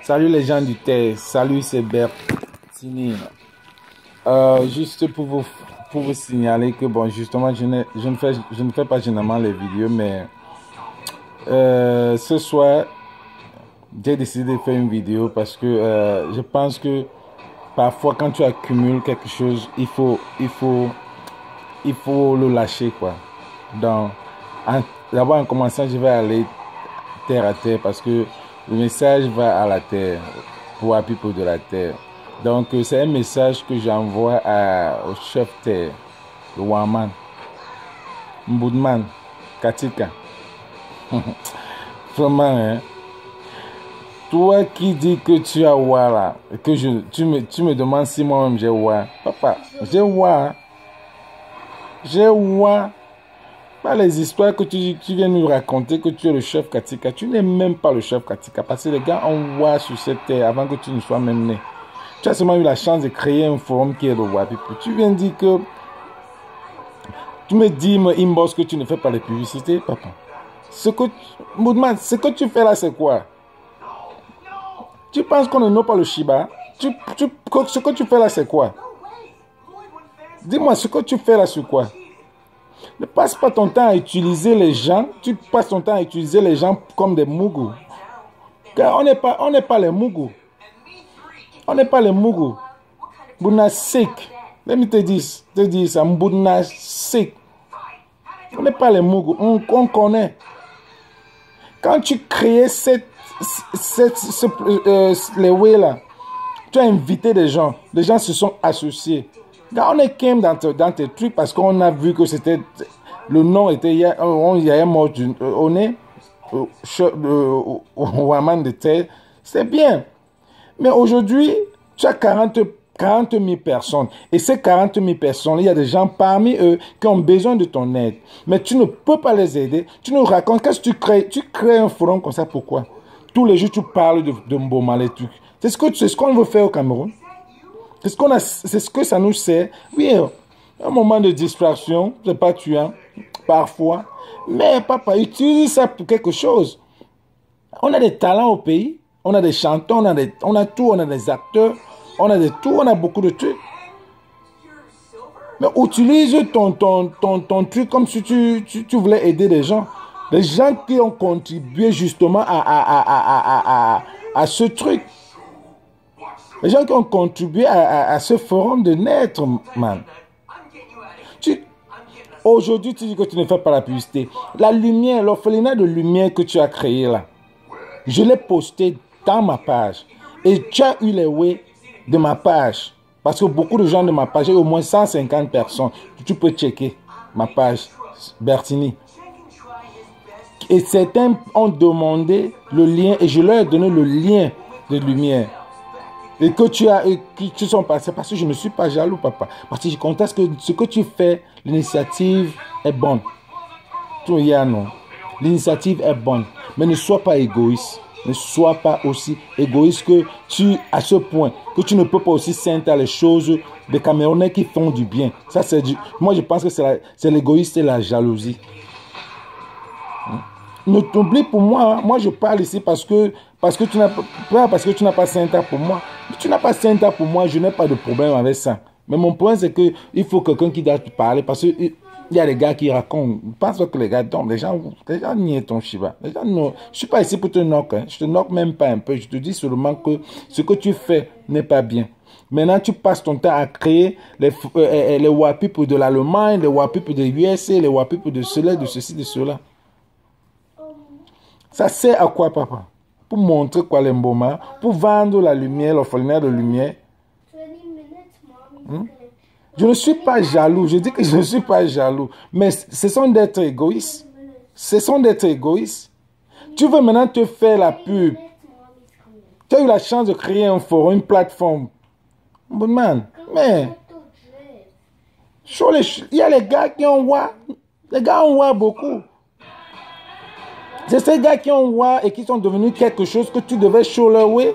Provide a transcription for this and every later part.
Salut les gens du terre, salut c'est Bertini. Juste pour vous signaler que bon justement je ne fais pas généralement les vidéos, mais ce soir j'ai décidé de faire une vidéo parce que je pense que parfois quand tu accumules quelque chose, il faut le lâcher quoi. Donc d'abord en commençant je vais aller terre à terre parce que le message va à la terre pour appuyer pour de la terre. Donc c'est un message que j'envoie au chef terre, le Waman, Mboudman, Katika. Vraiment, hein? Toi qui dis que tu as Wa là, que tu me demandes si moi-même j'ai Wa. Papa, j'ai Wa. J'ai Wa. Pas les histoires que tu viens nous raconter que tu es le chef Katika. Tu n'es même pas le chef Katika parce que les gars ont Wa sur cette terre avant que tu ne sois même né. Tu as seulement eu la chance de créer un forum qui est le Wa. Tu viens dire que... Tu me dis, me inbox que tu ne fais pas les publicités, papa. Moudman, ce que tu fais là, c'est quoi? Tu penses qu'on ne nomme pas le Shiba? Ce que tu fais là, c'est quoi? Dis-moi, ce que tu fais là, c'est quoi? Ne passe pas ton temps à utiliser les gens. Tu passes ton temps à utiliser les gens comme des mougous. Car on n'est pas les mougous. On n'est pas les mougous. Bouna sick. Let me te dire ça. Bouna sick. On n'est pas les mougous. On connaît. Quand tu crées les way là, tu as invité des gens. Les gens se sont associés. Quand on est came dans tes trucs parce qu'on a vu que c'était le nom était il y a un mot on est au Waman de terre, c'est bien. Mais aujourd'hui, tu as 40 000 personnes. Et ces 40 000 personnes, il y a des gens parmi eux qui ont besoin de ton aide. Mais tu ne peux pas les aider. Tu nous racontes, qu'est-ce que tu crées? Tu crées un forum comme ça, pourquoi? Tous les jours, tu parles de Mboma, les trucs. C'est ce qu'on veut faire au Cameroun. C'est ce que ça nous sert. Oui, un moment de distraction, c'est pas tuant, parfois. Mais papa, utilise ça pour quelque chose. On a des talents au pays. On a des chanteurs, on a tout, on a des acteurs, on a on a beaucoup de trucs. Mais utilise ton truc comme si tu voulais aider les gens. Les gens qui ont contribué justement à ce truc. Les gens qui ont contribué à ce forum de naître, man. Aujourd'hui, tu dis que tu ne fais pas la publicité. La lumière, l'orphelinat de lumière que tu as créé là, je l'ai posté dans ma page. Et tu as eu les way de ma page. Parce que beaucoup de gens de ma page, j'ai au moins 150 personnes. Tu peux checker ma page, Bertini. Et certains ont demandé le lien et je leur ai donné le lien de lumière. Et que qui sont passés parce que je ne suis pas jaloux, papa. Parce que je constate que ce que tu fais, l'initiative est bonne. Tout y a non. L'initiative est bonne. Mais ne sois pas égoïste. Ne sois pas aussi égoïste que à ce point, que tu ne peux pas aussi sentir les choses des Camerounais qui font du bien. Ça, moi, je pense que c'est l'égoïsme et la jalousie. Ne t'oublie pour moi. Moi, je parle ici parce que tu n'as pas Saint-Ta pour moi. Tu n'as pas Saint-Ta pour moi, je n'ai pas de problème avec ça. Mais mon point, c'est qu'il faut quelqu'un qui doit te parler parce que il y a des gars qui racontent. Je pense que les gars tombent. Les gens nient ton Shiba. Les gens, non. Je ne suis pas ici pour te knock. Hein. Je te knock même pas un peu. Je te dis seulement que ce que tu fais n'est pas bien. Maintenant, tu passes ton temps à créer les Wapipes de l'Allemagne, les Wapipes de l'USA, les Wapipes de cela, de ceci, de cela. Ça sert à quoi, papa? Pour montrer quoi les Mboma, pour vendre la lumière, l'orphelinat de lumière. Je ne suis pas jaloux. Je dis que je ne suis pas jaloux. Mais ce sont d'être égoïstes. Ce sont d'être égoïstes. Tu veux maintenant te faire la pub. Tu as eu la chance de créer un forum, une plateforme. Bon man, mais... Il y a les gars qui ont Wa. Les gars ont Wa beaucoup. C'est ces gars qui ont Wa et qui sont devenus quelque chose que tu devais show leur way.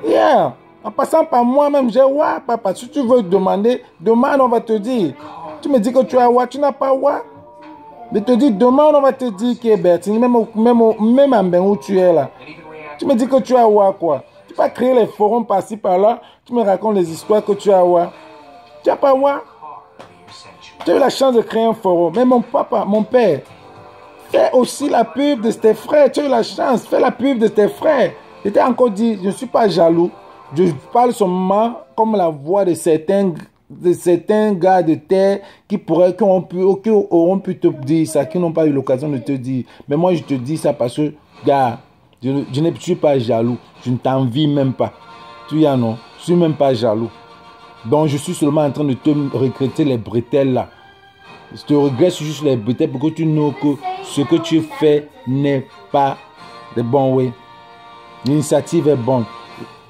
Yeah. En passant par moi-même, j'ai Wa, papa. Si tu veux demander, demande, on va te dire. Tu me dis que tu as Wa, tu n'as pas Wa. Mais te dis, demande, on va te dire qui est Bertini, même en Bénin où tu es là. Tu me dis que tu as Wa quoi? Tu vas créer les forums par-ci par-là. Tu me racontes les histoires que tu as Wa. Tu n'as pas Wa? Tu as eu la chance de créer un forum. Mais mon papa, mon père, fais aussi la pub de tes frères. Tu as eu la chance. Fais la pub de tes frères. Je t'ai encore dit, je ne suis pas jaloux. Je parle seulement comme la voix de certains gars de terre qui auront pu te dire ça, qui n'ont pas eu l'occasion de te dire. Mais moi, je te dis ça parce que, gars, je ne suis pas jaloux. Je ne t'envie même pas. Tu y as non? Je ne suis même pas jaloux. Donc, je suis seulement en train de te regretter les bretelles là. Je te regrette juste les bretelles pour que tu know que ce que tu fais n'est pas de bon way. L'initiative est bonne.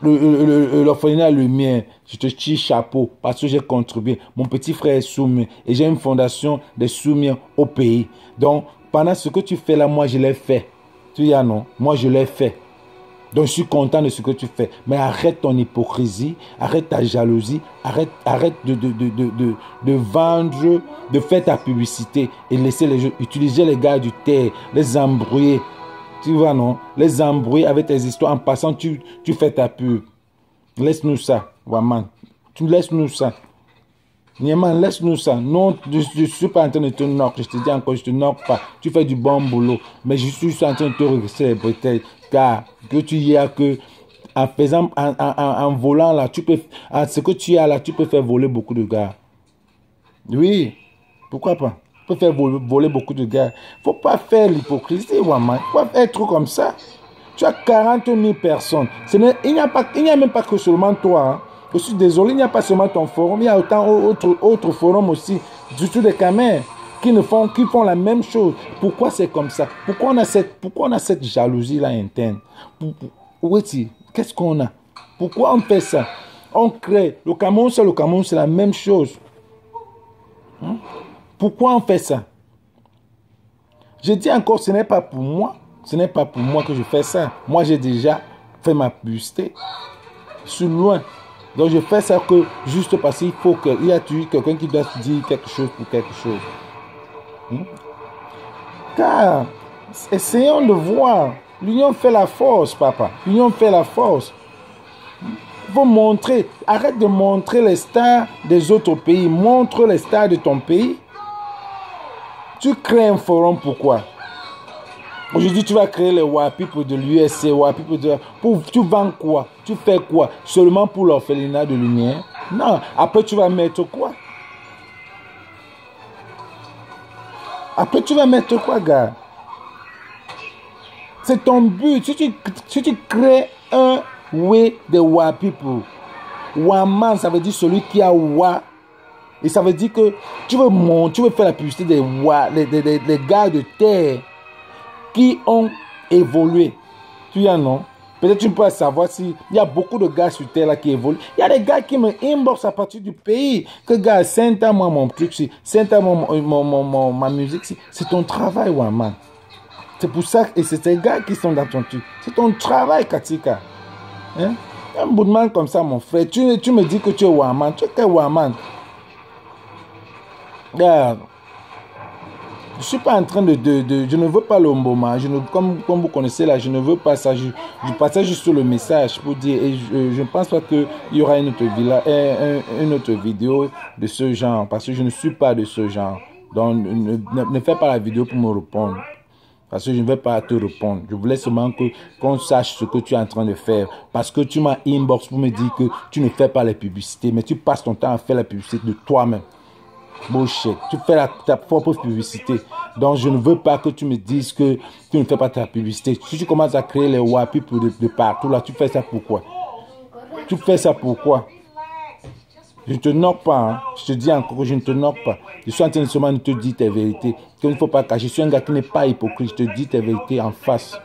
L'orphelinat est le mien. Je te tire chapeau parce que j'ai contribué. Mon petit frère est sourd et j'ai une fondation des sourds au pays. Donc, pendant ce que tu fais là, moi, je l'ai fait. Tu y as non? Moi, je l'ai fait. Donc, je suis content de ce que tu fais. Mais arrête ton hypocrisie, arrête ta jalousie, arrête de vendre, de faire ta publicité et laisser les gens utiliser les gars du terre, les embrouiller. Tu vois, non? Les embrouiller avec tes histoires. En passant, tu fais ta pub. Laisse-nous ça, Waman. Tu laisses-nous ça. Nieman, laisse-nous ça. Non, je ne suis pas en train de te knock. Je te dis encore, je ne te knock pas. Tu fais du bon boulot. Mais je suis en train de te regresser les bretelles. Car que tu y as que, en faisant, en volant là, tu peux, ce que tu as là, tu peux faire voler beaucoup de gars. Oui, pourquoi pas? Tu peux faire voler beaucoup de gars. Il ne faut pas faire l'hypocrisie, Waman. Il faut pas être comme ça. Tu as 40 000 personnes. Il n'y a même pas que seulement toi. Hein. Je suis désolé, il n'y a pas seulement ton forum. Il y a autant d'autres forums aussi, du tout des Camers, qui font la même chose. Pourquoi c'est comme ça? Pourquoi on a cette jalousie-là interne? Qu'est-ce qu'on a? Pourquoi on fait ça? On crée. Le Cameroun, c'est la même chose. Hein? Pourquoi on fait ça? Je dis encore, ce n'est pas pour moi. Ce n'est pas pour moi que je fais ça. Moi, j'ai déjà fait ma publicité. Je suis loin. Donc, je fais ça que juste parce qu'il faut qu'il y ait quelqu'un qui doit dire quelque chose pour quelque chose. Car, essayons de voir. L'union fait la force, papa. L'union fait la force. Il faut montrer. Arrête de montrer les stars des autres pays. Montre les stars de ton pays. Tu crées un forum, pourquoi? Aujourd'hui, tu vas créer les WAPIP de l'USC, WAPIP de... Tu vends quoi? Tu fais quoi? Seulement pour l'orphelinat de lumière? Non. Après, tu vas mettre quoi? Après, tu vas mettre quoi, gars? C'est ton but. Si tu crées un way de WAPIP, Waman, ça veut dire celui qui a Wa. Et ça veut dire que tu veux faire la publicité des Wa, les gars de terre qui ont évolué. Tu y en as? Peut-être tu peux savoir s'il y a beaucoup de gars sur terre là qui évoluent. Il y a des gars qui me inbox à partir du pays. Que gars, c'est à moi mon truc, c'est à moi ma musique. C'est ton travail, Waman. C'est pour ça, et c'est ces gars qui sont dans ton truc. C'est ton travail, Katika. Hein? Un bout de man comme ça, mon frère. Tu me dis que tu es Waman. Tu es quel Waman? Regarde. Je ne suis pas en train je ne veux pas le Mboma. Comme vous connaissez là, je ne veux pas ça. Je partage juste le message pour dire. Et je ne pense pas qu'il y aura une autre vidéo de ce genre. Parce que je ne suis pas de ce genre. Donc ne fais pas la vidéo pour me répondre. Parce que je ne vais pas te répondre. Je voulais seulement qu'on sache ce que tu es en train de faire. Parce que tu m'as inbox pour me dire que tu ne fais pas les publicités. Mais tu passes ton temps à faire la publicité de toi-même. Bullshit. Tu fais ta propre publicité. Donc, je ne veux pas que tu me dises que tu ne fais pas ta publicité. Si tu commences à créer les WAPI de partout, là, tu fais ça pourquoi? Tu fais ça pourquoi? Je ne te knock pas. Hein. Je te dis encore que je ne te knock pas. Je suis en train de seulement te dire tes vérités. Il ne faut pas cacher. Je suis un gars qui n'est pas hypocrite. Je te dis tes vérités en face.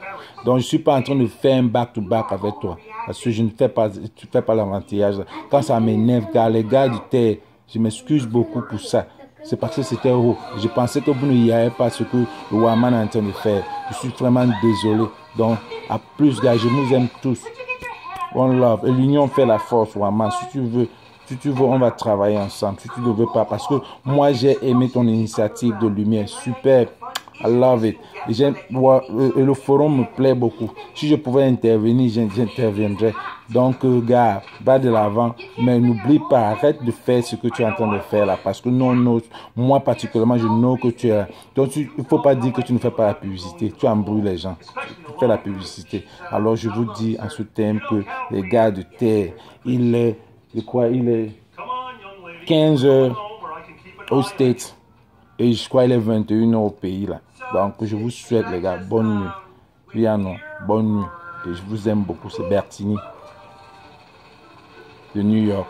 Donc, je ne suis pas en train de faire un back-to-back avec toi. Parce que je ne fais pas, tu ne fais pas l'avantillage. Quand ça m'énerve, car les gars du terre, je m'excuse beaucoup pour ça. C'est parce que c'était haut. Je pensais que vous n'y avez pas ce que le Waman est en train de faire. Je suis vraiment désolé. Donc, à plus, gars, je nous aime tous. One love. Et l'union fait la force, Waman. Si tu veux, on va travailler ensemble. Si tu ne veux pas, parce que moi, j'ai aimé ton initiative de lumière. Super. I love it. Et le forum me plaît beaucoup. Si je pouvais intervenir, j'interviendrais. Donc, gars, va de l'avant. Mais n'oublie pas, arrête de faire ce que tu es en train de faire là. Parce que non, moi particulièrement, je know que tu es là. Donc, il ne faut pas dire que tu ne fais pas la publicité. Tu embrouilles les gens. Tu fais la publicité. Alors, je vous dis en ce thème que les gars de terre, il est 15 heures aux States. Et je crois qu'il est 21 heures au pays là. Donc je vous souhaite les gars, bonne nuit. Piano, bonne nuit. Et je vous aime beaucoup. C'est Bertini de New York,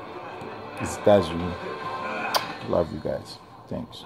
les États-Unis. Love you guys. Thanks.